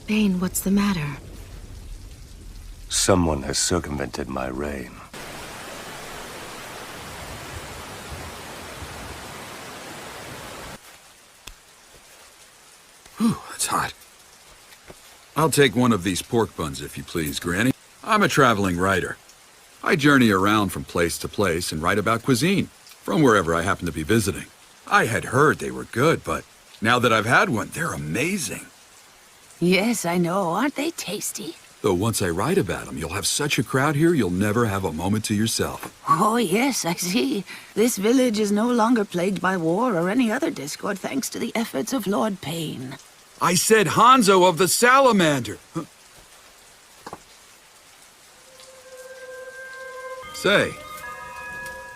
Bane, what's the matter? Someone has circumvented my reign. Whew, that's hot. I'll take one of these pork buns, if you please, Granny. I'm a traveling writer. I journey around from place to place and write about cuisine, from wherever I happen to be visiting. I had heard they were good, but now that I've had one, they're amazing. Yes, I know. Aren't they tasty? Though once I write about them, you'll have such a crowd here, you'll never have a moment to yourself. Oh, yes, I see. This village is no longer plagued by war or any other discord thanks to the efforts of Lord Payne. I said Hanzo of the Salamander! Huh. Say,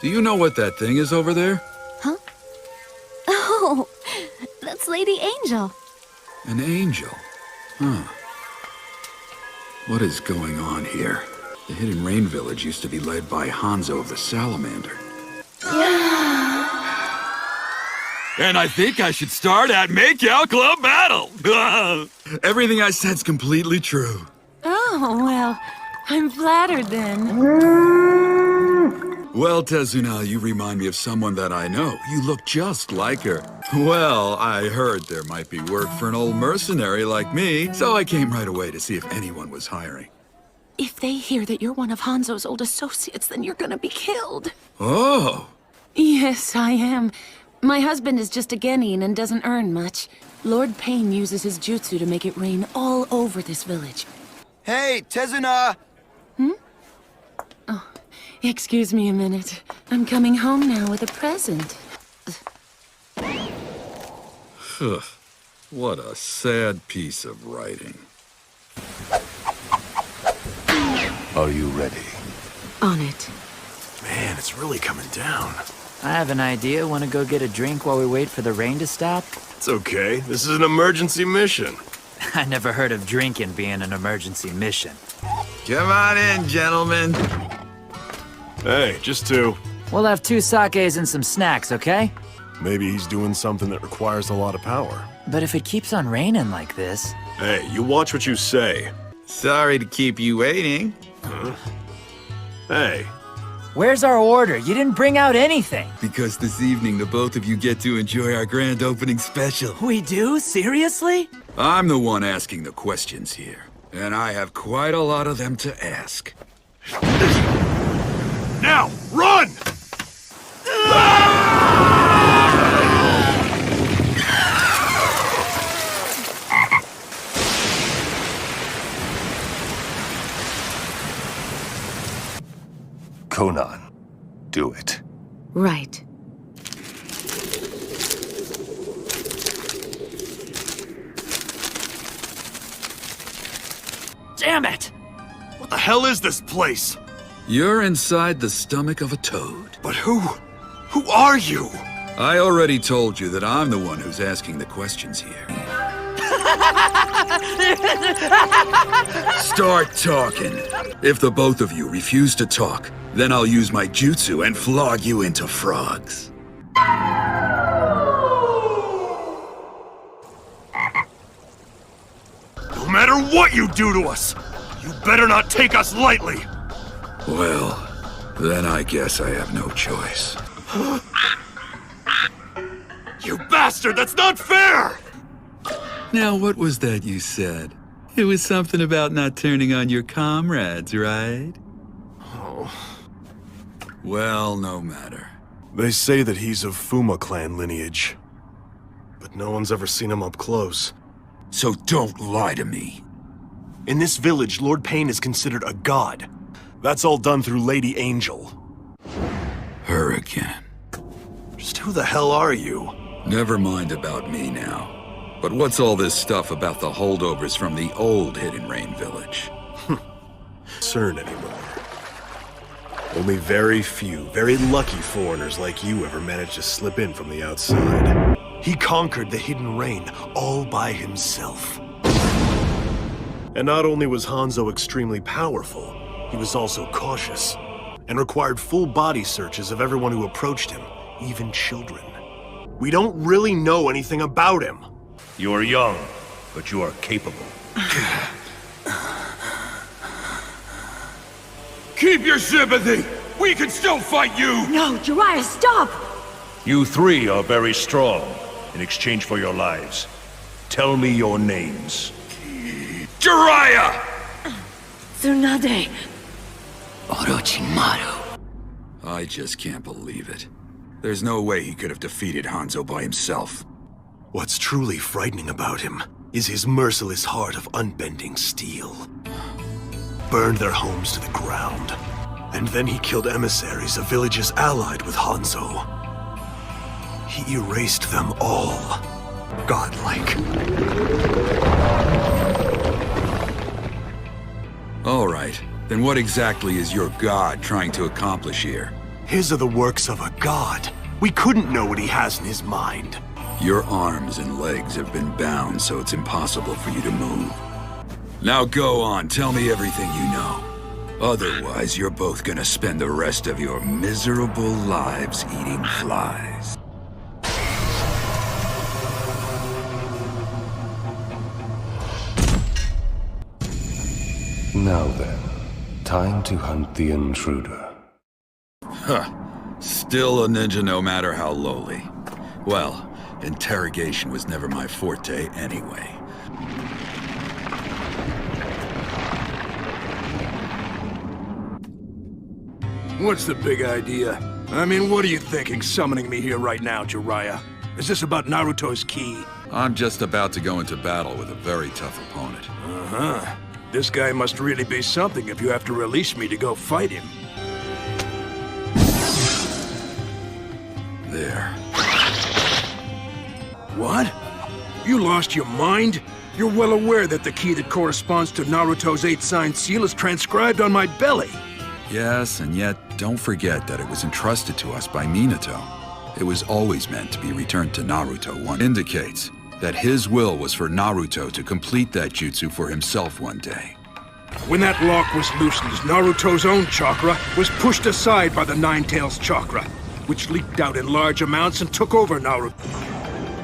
do you know what that thing is over there? Huh? Oh, that's Lady Angel. An angel? Huh. What is going on here? The Hidden Rain Village used to be led by Hanzo of the Salamander. And I think I should start at Make-Out Club Battle! Everything I said's completely true. Oh, well, I'm flattered then. Well, Tezuna, you remind me of someone that I know. You look just like her. Well, I heard there might be work for an old mercenary like me, so I came right away to see if anyone was hiring. If they hear that you're one of Hanzo's old associates, then you're gonna be killed. Oh! Yes, I am. My husband is just a genin and doesn't earn much. Lord Payne uses his jutsu to make it rain all over this village. Hey, Tezuna! Oh, excuse me a minute. I'm coming home now with a present. What a sad piece of writing. Are you ready? On it. Man, it's really coming down. I have an idea. Want to go get a drink while we wait for the rain to stop? It's okay. This is an emergency mission. I never heard of drinking being an emergency mission. Come on in, gentlemen. Hey, just two. We'll have 2 sakes and some snacks, okay? Maybe he's doing something that requires a lot of power. But if it keeps on raining like this... Hey, you watch what you say. Sorry to keep you waiting. Huh? Hey. Where's our order? You didn't bring out anything. Because this evening, the both of you get to enjoy our grand opening special. We do? Seriously? I'm the one asking the questions here, and I have quite a lot of them to ask. Now, run! Conan, do it. Right. Damn it! What the hell is this place? You're inside the stomach of a toad. But who? Who are you? I already told you that I'm the one who's asking the questions here. Start talking. If the both of you refuse to talk, then I'll use my jutsu and flog you into frogs. No matter what you do to us, you better not take us lightly. Well, then I guess I have no choice. You bastard, that's not fair! Now, what was that you said? It was something about not turning on your comrades, right? Oh. Well, no matter. They say that he's of Fuma clan lineage, but no one's ever seen him up close. So don't lie to me. In this village, Lord Payne is considered a god. That's all done through Lady Angel. Her again. Just who the hell are you? Never mind about me now. But what's all this stuff about the holdovers from the old Hidden Rain Village? Concern anymore. Only very few, very lucky foreigners like you ever managed to slip in from the outside. He conquered the Hidden Rain all by himself. And not only was Hanzo extremely powerful, he was also cautious, and required full body searches of everyone who approached him, even children. We don't really know anything about him. You are young, but you are capable. Keep your sympathy! We can still fight you! No, Jiraiya, stop! You three are very strong. In exchange for your lives, tell me your names. Jiraiya! Tsunade. Orochimaru. I just can't believe it. There's no way he could have defeated Hanzo by himself. What's truly frightening about him is his merciless heart of unbending steel. Burned their homes to the ground. And then he killed emissaries of villages allied with Hanzo. He erased them all. Godlike. All right, then what exactly is your god trying to accomplish here? His are the works of a god. We couldn't know what he has in his mind. Your arms and legs have been bound, so it's impossible for you to move. Now go on, tell me everything you know. Otherwise, you're both gonna spend the rest of your miserable lives eating flies. Now then, time to hunt the intruder. Huh. Still a ninja no matter how lowly. Well, interrogation was never my forte anyway. What's the big idea? I mean, what are you thinking summoning me here right now, Jiraiya? Is this about Naruto's ki? I'm just about to go into battle with a very tough opponent. Uh-huh. This guy must really be something if you have to release me to go fight him. There. What? You lost your mind? You're well aware that the key that corresponds to Naruto's 8-sign seal is transcribed on my belly. Yes, and yet, don't forget that it was entrusted to us by Minato. It was always meant to be returned to Naruto. One indicates that his will was for Naruto to complete that jutsu for himself one day. When that lock was loosened, Naruto's own chakra was pushed aside by the Nine-Tails chakra, which leaked out in large amounts and took over Naruto.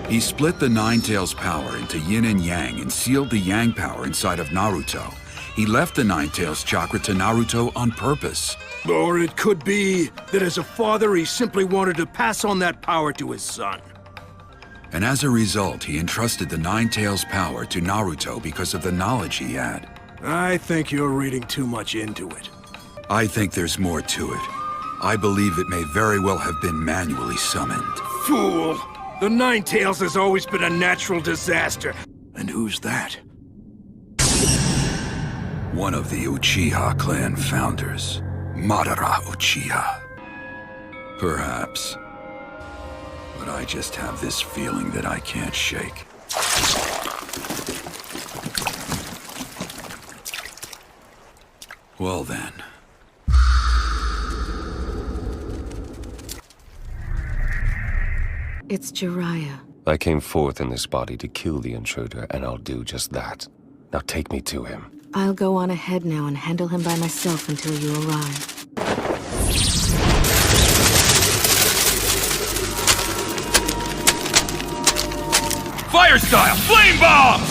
He split the Nine-Tails power into yin and yang and sealed the yang power inside of Naruto. He left the Nine-Tails chakra to Naruto on purpose. Or it could be that as a father, he simply wanted to pass on that power to his son. And as a result, he entrusted the Nine-Tails power to Naruto because of the knowledge he had. I think you're reading too much into it. I think there's more to it. I believe it may very well have been manually summoned. Fool! The Nine-Tails has always been a natural disaster. And who's that? One of the Uchiha clan founders, Madara Uchiha. Perhaps. But I just have this feeling that I can't shake. Well then. It's Jiraiya. I came forth in this body to kill the intruder, and I'll do just that. Now take me to him. I'll go on ahead now and handle him by myself until you arrive. Fire style! Flame bomb!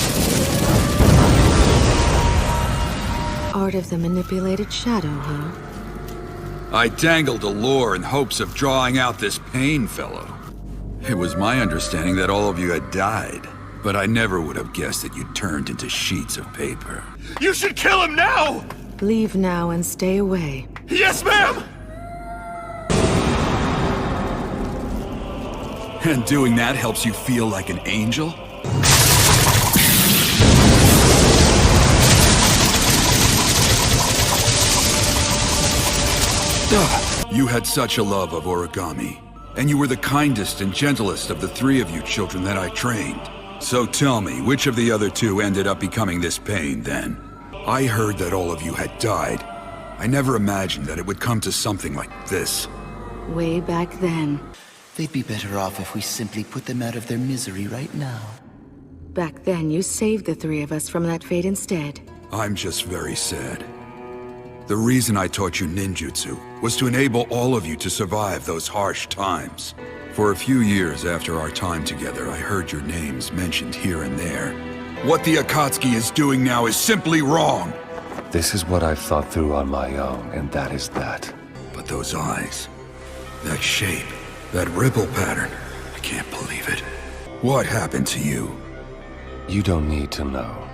Art of the manipulated shadow, huh? I dangled a lure in hopes of drawing out this pain fellow. It was my understanding that all of you had died, but I never would have guessed that you turned into sheets of paper. You should kill him now! Leave now and stay away. Yes, ma'am! And doing that helps you feel like an angel? You had such a love of origami, and you were the kindest and gentlest of the three of you children that I trained. So tell me, which of the other two ended up becoming this pain, then? I heard that all of you had died. I never imagined that it would come to something like this. Way back then. They'd be better off if we simply put them out of their misery right now. Back then, you saved the three of us from that fate instead. I'm just very sad. The reason I taught you ninjutsu was to enable all of you to survive those harsh times. For a few years after our time together, I heard your names mentioned here and there. What the Akatsuki is doing now is simply wrong. This is what I've thought through on my own, and that is that. But those eyes, that shape, that ripple pattern, I can't believe it. What happened to you? You don't need to know.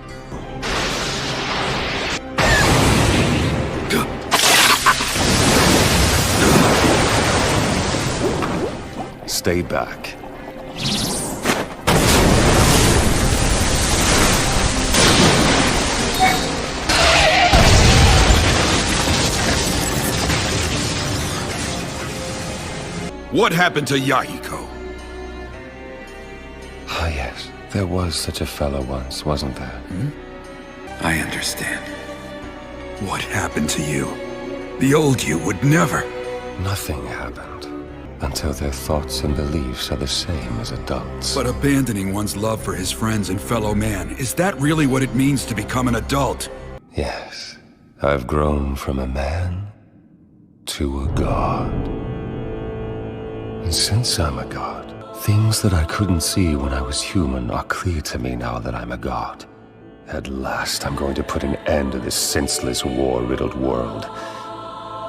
Stay back. What happened to Yahiko? Ah, yes. There was such a fellow once, wasn't there? I understand. What happened to you? The old you would never. Nothing happened. Until their thoughts and beliefs are the same as adults. But abandoning one's love for his friends and fellow man, is that really what it means to become an adult? Yes. I've grown from a man to a god. And since I'm a god, things that I couldn't see when I was human are clear to me now that I'm a god. At last, I'm going to put an end to this senseless, war-riddled world.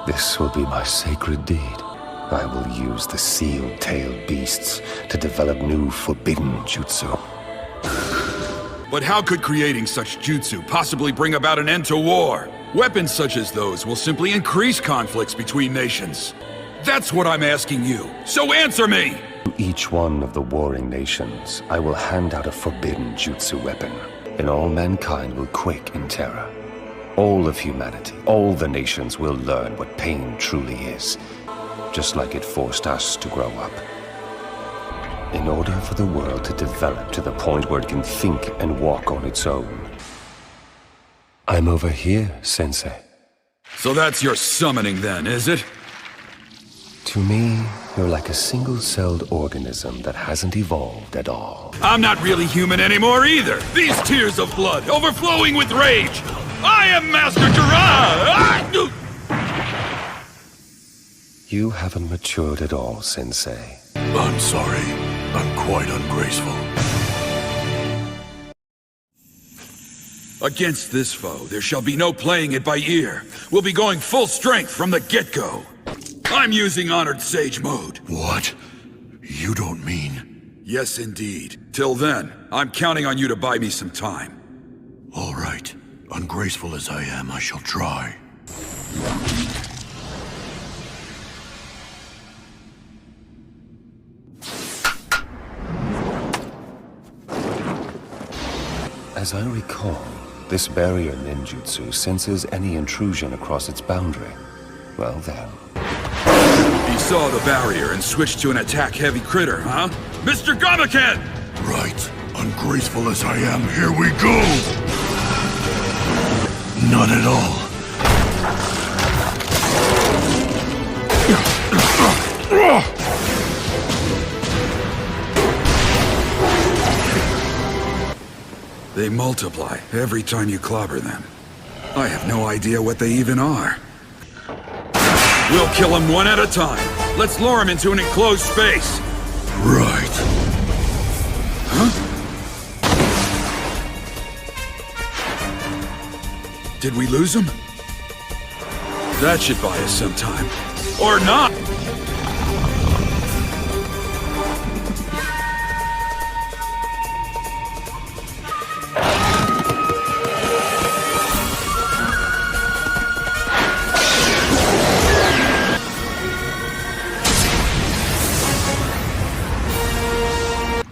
This will be my sacred deed. I will use the sealed-tailed beasts to develop new forbidden jutsu. But how could creating such jutsu possibly bring about an end to war? Weapons such as those will simply increase conflicts between nations. That's what I'm asking you, so answer me! To each one of the warring nations, I will hand out a forbidden jutsu weapon, and all mankind will quake in terror. All of humanity, all the nations will learn what pain truly is, just like it forced us to grow up. In order for the world to develop to the point where it can think and walk on its own. I'm over here, Sensei. So that's your summoning then, is it? To me, you're like a single-celled organism that hasn't evolved at all. I'm not really human anymore either! These tears of blood, overflowing with rage! I am Master Jiraiya! You haven't matured at all, Sensei. I'm sorry. I'm quite ungraceful. Against this foe, there shall be no playing it by ear. We'll be going full strength from the get-go. I'm using Honored Sage mode. What? You don't mean... Yes, indeed. Till then, I'm counting on you to buy me some time. All right. Ungraceful as I am, I shall try. As I recall, this barrier ninjutsu senses any intrusion across its boundary. Well then... He saw the barrier and switched to an attack-heavy critter, huh? Mr. Gamaken! Right. Ungraceful as I am, here we go! Not at all. They multiply every time you clobber them. I have no idea what they even are. We'll kill them one at a time. Let's lure them into an enclosed space. Right. Huh? Did we lose them? That should buy us some time. Or not!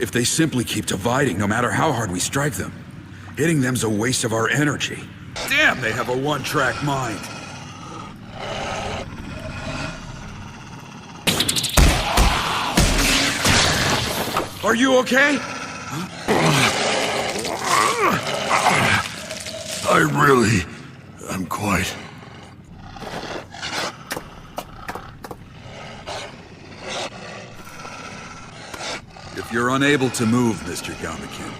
If they simply keep dividing, no matter how hard we strike them, hitting them's a waste of our energy. Damn, they have a one-track mind. Are you okay? I really am quite... If you're unable to move, Mr. Gamaken.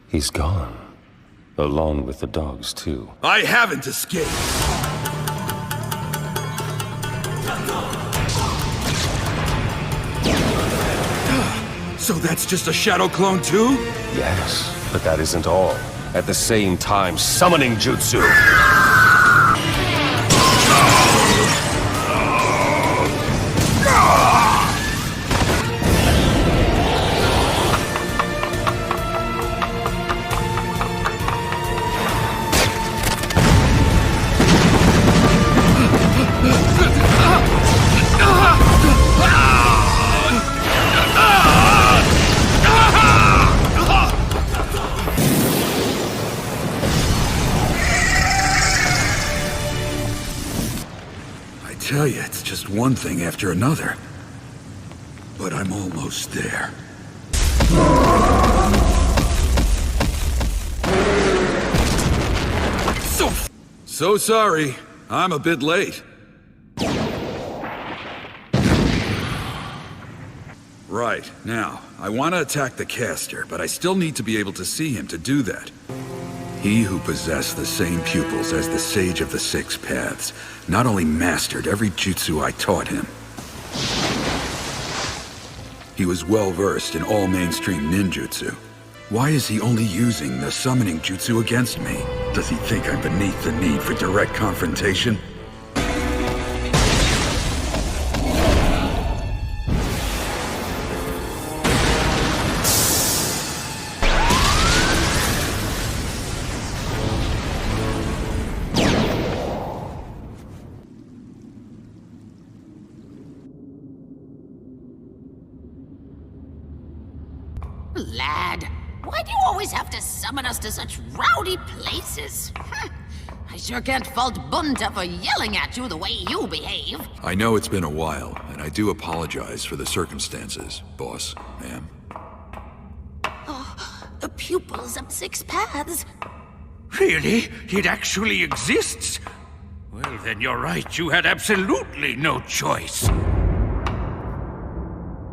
He's gone. Along with the dogs, too. I haven't escaped! So that's just a shadow clone too? Yes, but that isn't all. At the same time, summoning jutsu! I tell you, it's just one thing after another. But I'm almost there. So sorry. I'm a bit late. Right, now, I want to attack the caster, but I still need to be able to see him to do that. He who possessed the same pupils as the Sage of the Six Paths not only mastered every jutsu I taught him, he was well-versed in all mainstream ninjutsu. Why is he only using the summoning jutsu against me? Does he think I'm beneath the need for direct confrontation? Lad, why do you always have to summon us to such rowdy places? I sure can't fault Bunta for yelling at you the way you behave. I know it's been a while, and I do apologize for the circumstances, boss, ma'am. Oh, the pupils of Six Paths. Really? It actually exists? Well, then you're right. You had absolutely no choice.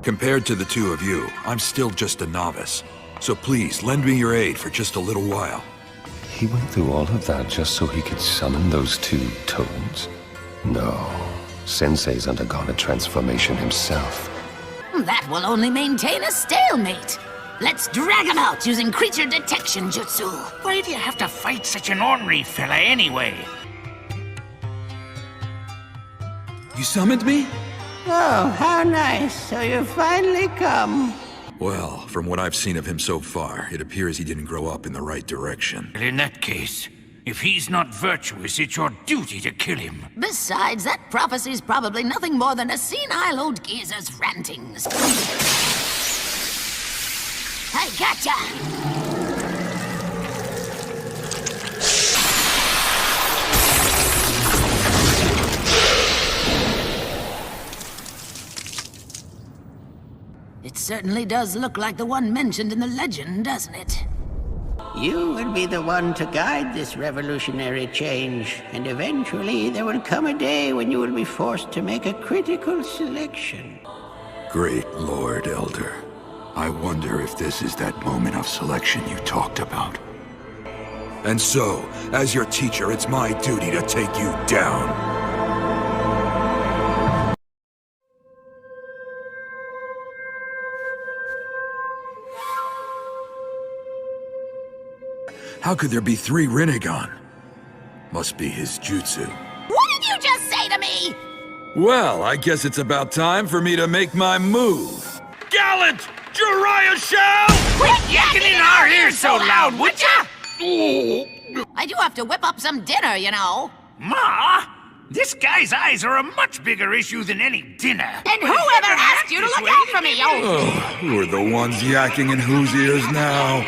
Compared to the two of you, I'm still just a novice. So please, lend me your aid for just a little while. He went through all of that just so he could summon those two toads? No. Sensei's undergone a transformation himself. That will only maintain a stalemate. Let's drag him out using creature detection jutsu. Why do you have to fight such an ornery fella anyway? You summoned me? Oh, how nice. So you've finally come. Well, from what I've seen of him so far, it appears he didn't grow up in the right direction. In that case, if he's not virtuous, it's your duty to kill him. Besides, that prophecy's probably nothing more than a senile old geezer's rantings. I gotcha! It certainly does look like the one mentioned in the legend, doesn't it? You will be the one to guide this revolutionary change, and eventually there will come a day when you will be forced to make a critical selection. Great Lord Elder. I wonder if this is that moment of selection you talked about. And so, as your teacher, it's my duty to take you down. How could there be 3 Rinnegan? Must be his jutsu. What did you just say to me? Well, I guess it's about time for me to make my move. Gallant Jiraiya shall! Quit yakking in our ears so loud, would ya? I do have to whip up some dinner, you know. Ma, this guy's eyes are a much bigger issue than any dinner. And whoever asked you to look out for me, Oh, who are the ones yakking in whose ears now?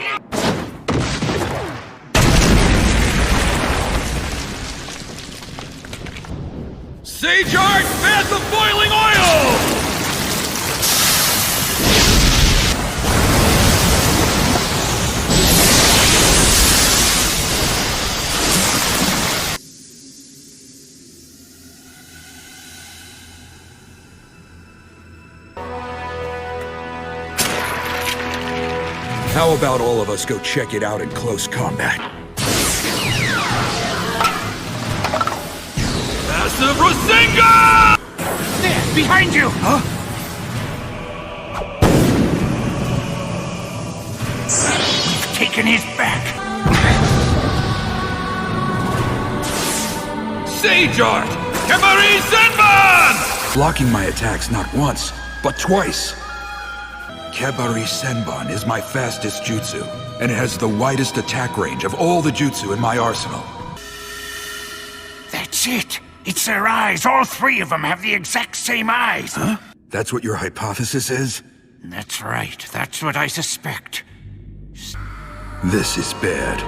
Sage Art, bath of boiling oil! How about all of us go check it out in close combat? Massive Rasengan! There, behind you! Huh? We've taken his back. Sage Art! Kemari Senban! Blocking my attacks not once, but twice. Kebari Senban is my fastest jutsu, and it has the widest attack range of all the jutsu in my arsenal. That's it! It's their eyes! All three of them have the exact same eyes! Huh? That's what your hypothesis is? That's right. That's what I suspect. This is bad.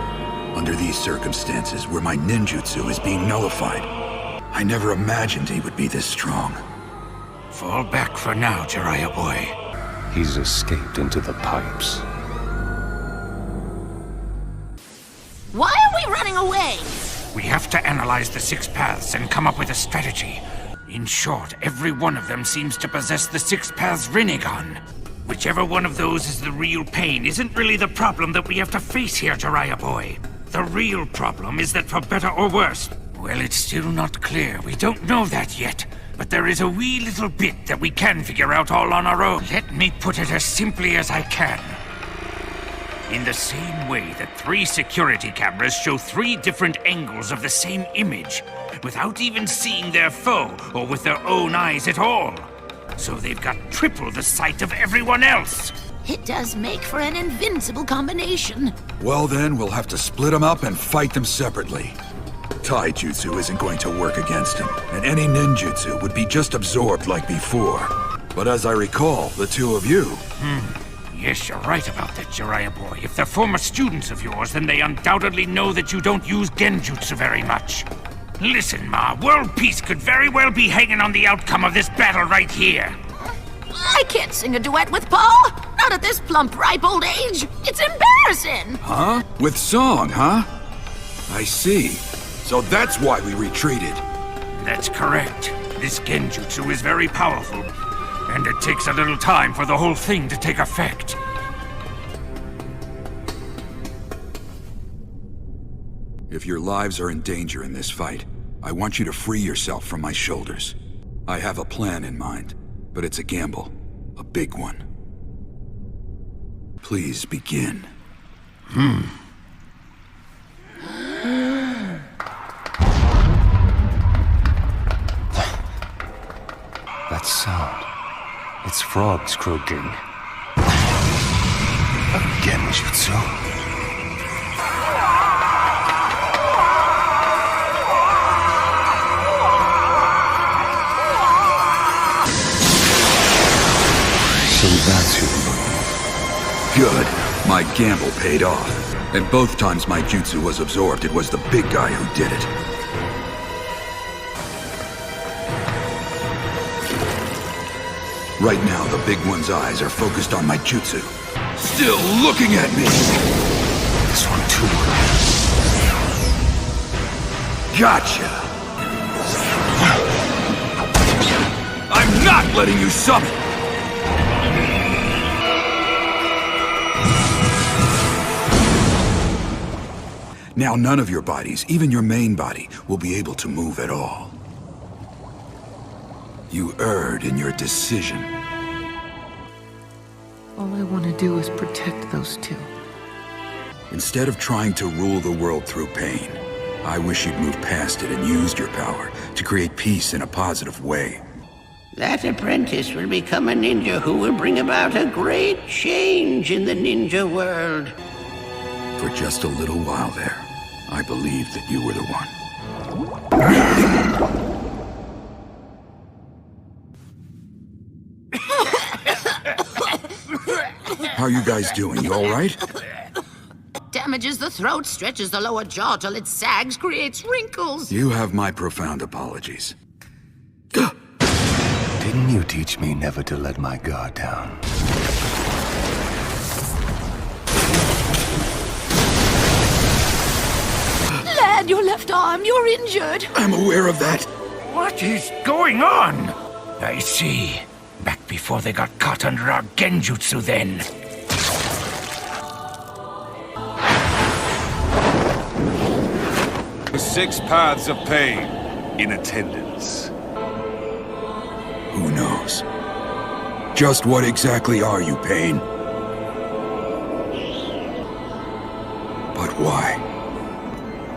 Under these circumstances, where my ninjutsu is being nullified, I never imagined he would be this strong. Fall back for now, Jiraiya boy. He's escaped into the pipes. Why are we running away? We have to analyze the 6 paths and come up with a strategy. In short, every one of them seems to possess the 6 paths Rinnegan. Whichever one of those is the real pain isn't really the problem that we have to face here, Jiraiya boy. The real problem is that for better or worse, well, it's still not clear. We don't know that yet. But there is a wee little bit that we can figure out all on our own. Let me put it as simply as I can. In the same way that 3 security cameras show 3 different angles of the same image, without even seeing their foe or with their own eyes at all. So they've got triple the sight of everyone else. It does make for an invincible combination. Well then, we'll have to split them up and fight them separately. Taijutsu isn't going to work against him, and any ninjutsu would be just absorbed like before. But as I recall, the two of you... Yes, you're right about that, Jiraiya boy. If they're former students of yours, then they undoubtedly know that you don't use genjutsu very much. Listen, Ma, world peace could very well be hanging on the outcome of this battle right here. I can't sing a duet with Paul! Not at this plump, ripe old age! It's embarrassing! Huh? With song, huh? I see. So that's why we retreated. That's correct. This genjutsu is very powerful, and it takes a little time for the whole thing to take effect. If your lives are in danger in this fight, I want you to free yourself from my shoulders. I have a plan in mind, but it's a gamble. A big one. Please begin. That sound. It's frogs croaking. A genjutsu. So that's who you are. Good. My gamble paid off. And both times my jutsu was absorbed, it was the big guy who did it. Right now, the big one's eyes are focused on my jutsu. Still looking at me! This one too. Gotcha! I'm not letting you summon! Now none of your bodies, even your main body, will be able to move at all. You erred in your decision. All I want to do is protect those two. Instead of trying to rule the world through pain, I wish you'd moved past it and used your power to create peace in a positive way. That apprentice will become a ninja who will bring about a great change in the ninja world. For just a little while there, I believed that you were the one. How are you guys doing? You all right? Damages the throat, stretches the lower jaw till it sags, creates wrinkles. You have my profound apologies. Didn't you teach me never to let my guard down? Lad, your left arm, you're injured. I'm aware of that. What is going on? I see. Back before they got caught under our genjutsu then. The 6 paths of pain in attendance. Who knows? Just what exactly are you, Pain? But why?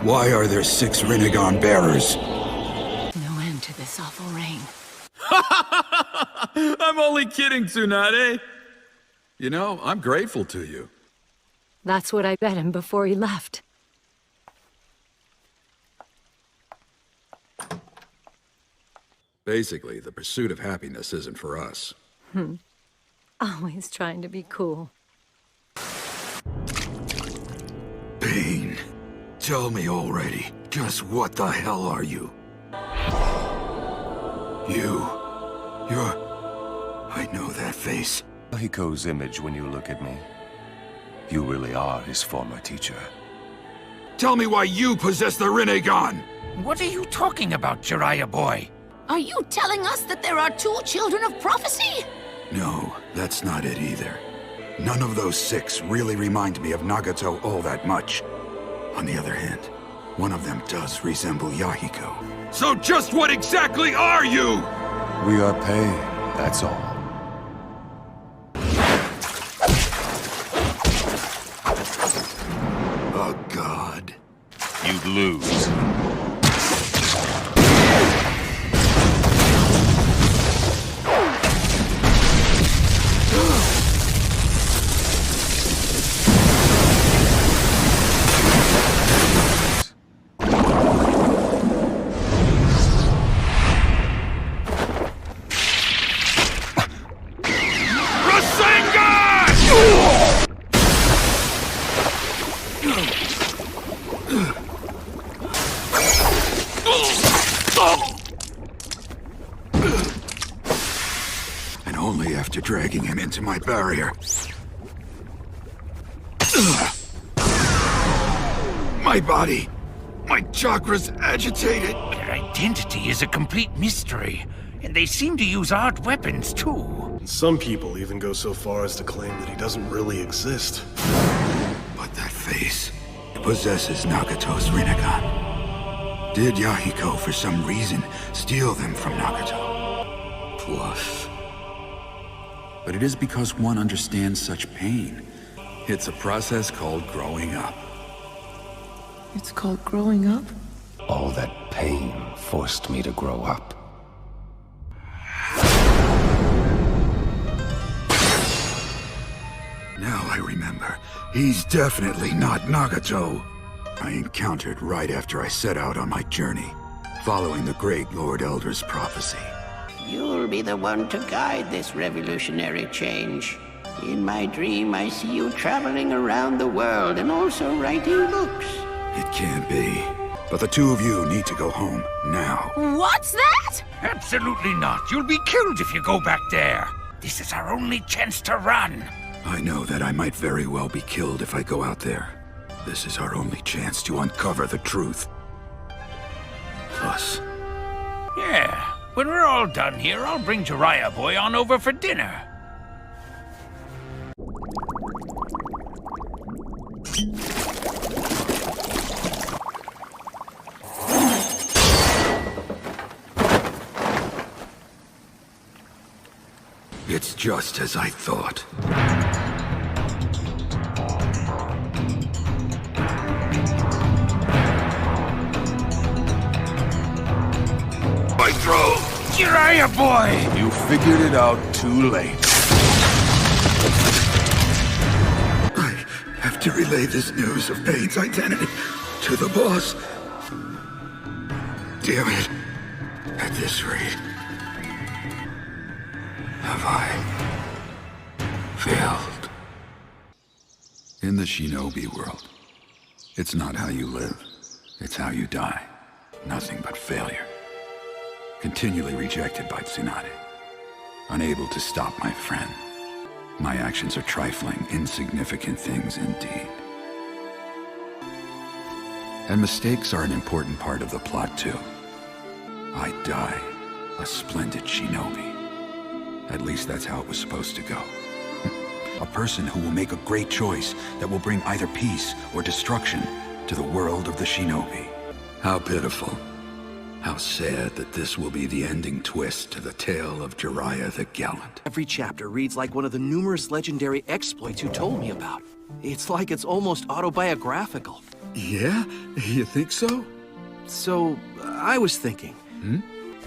Why are there 6 Rinnegan bearers? No end to this awful rain. I'm only kidding, Tsunade. You know, I'm grateful to you. That's what I bet him before he left. Basically, the pursuit of happiness isn't for us. Always trying to be cool. Pain. Tell me already, just what the hell are you? You're... I know that face. Hiko's image when you look at me. You really are his former teacher. Tell me why you possess the Rinnegan! What are you talking about, Jiraiya boy? Are you telling us that there are 2 children of prophecy? No, that's not it either. None of those 6 really remind me of Nagato all that much. On the other hand, one of them does resemble Yahiko. So just what exactly are you? We are pain, that's all. Oh, God. You'd lose. And only after dragging him into my barrier. My body, my chakras agitated. Their identity is a complete mystery, and they seem to use odd weapons too. Some people even go so far as to claim that he doesn't really exist. But that face possesses Nagato's Rinnegan. Did Yahiko, for some reason, steal them from Nagato? Plus... But it is because one understands such pain. It's a process called growing up. It's called growing up? All that pain forced me to grow up. Now I remember. He's definitely not Nagato. I encountered right after I set out on my journey, following the great Lord Elder's prophecy. You'll be the one to guide this revolutionary change. In my dream, I see you traveling around the world and also writing books. It can't be. But the 2 of you need to go home, now. What's that? Absolutely not. You'll be killed if you go back there. This is our only chance to run. I know that I might very well be killed if I go out there. This is our only chance to uncover the truth. Plus... Yeah. When we're all done here, I'll bring Jiraiya boy on over for dinner. It's just as I thought. My throat! Jiraiya boy! You figured it out too late. I have to relay this news of Pain's identity to the boss. Damn it. At this rate, have I failed? In the shinobi world, it's not how you live, it's how you die. Nothing but failure. Continually rejected by Tsunade. Unable to stop my friend. My actions are trifling, insignificant things indeed. And mistakes are an important part of the plot too. I die a splendid shinobi. At least that's how it was supposed to go. A person who will make a great choice that will bring either peace or destruction to the world of the shinobi. How pitiful. How sad that this will be the ending twist to the tale of Jiraiya the Gallant. Every chapter reads like one of the numerous legendary exploits you told me about. It's like it's almost autobiographical. Yeah? You think so? So, I was thinking...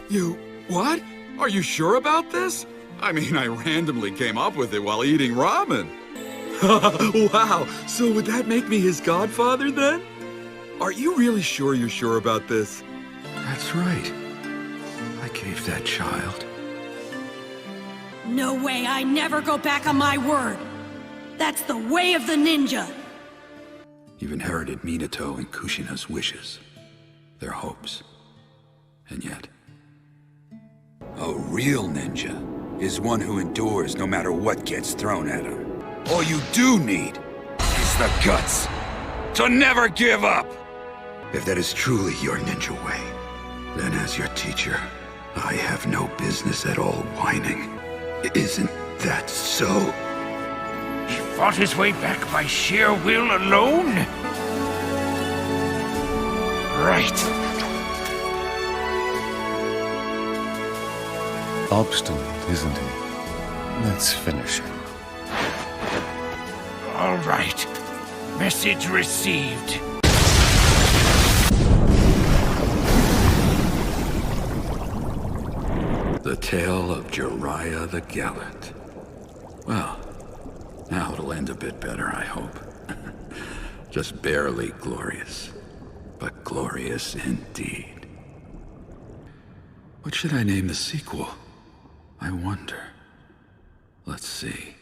You... what? Are you sure about this? I mean, I randomly came up with it while eating ramen. Wow, so would that make me his godfather then? Are you really sure you're sure about this? That's right. I gave that child. No way, I never go back on my word. That's the way of the ninja. You've inherited Minato and Kushina's wishes, their hopes. And yet, a real ninja is one who endures no matter what gets thrown at him. All you do need is the guts to never give up. If that is truly your ninja way, then as your teacher, I have no business at all whining. Isn't that so? He fought his way back by sheer will alone? Right. Obstinate, isn't he? Let's finish him. All right. Message received. The tale of Jiraiya the Gallant. Well, now it'll end a bit better, I hope. Just barely glorious, but glorious indeed. What should I name the sequel? I wonder. Let's see.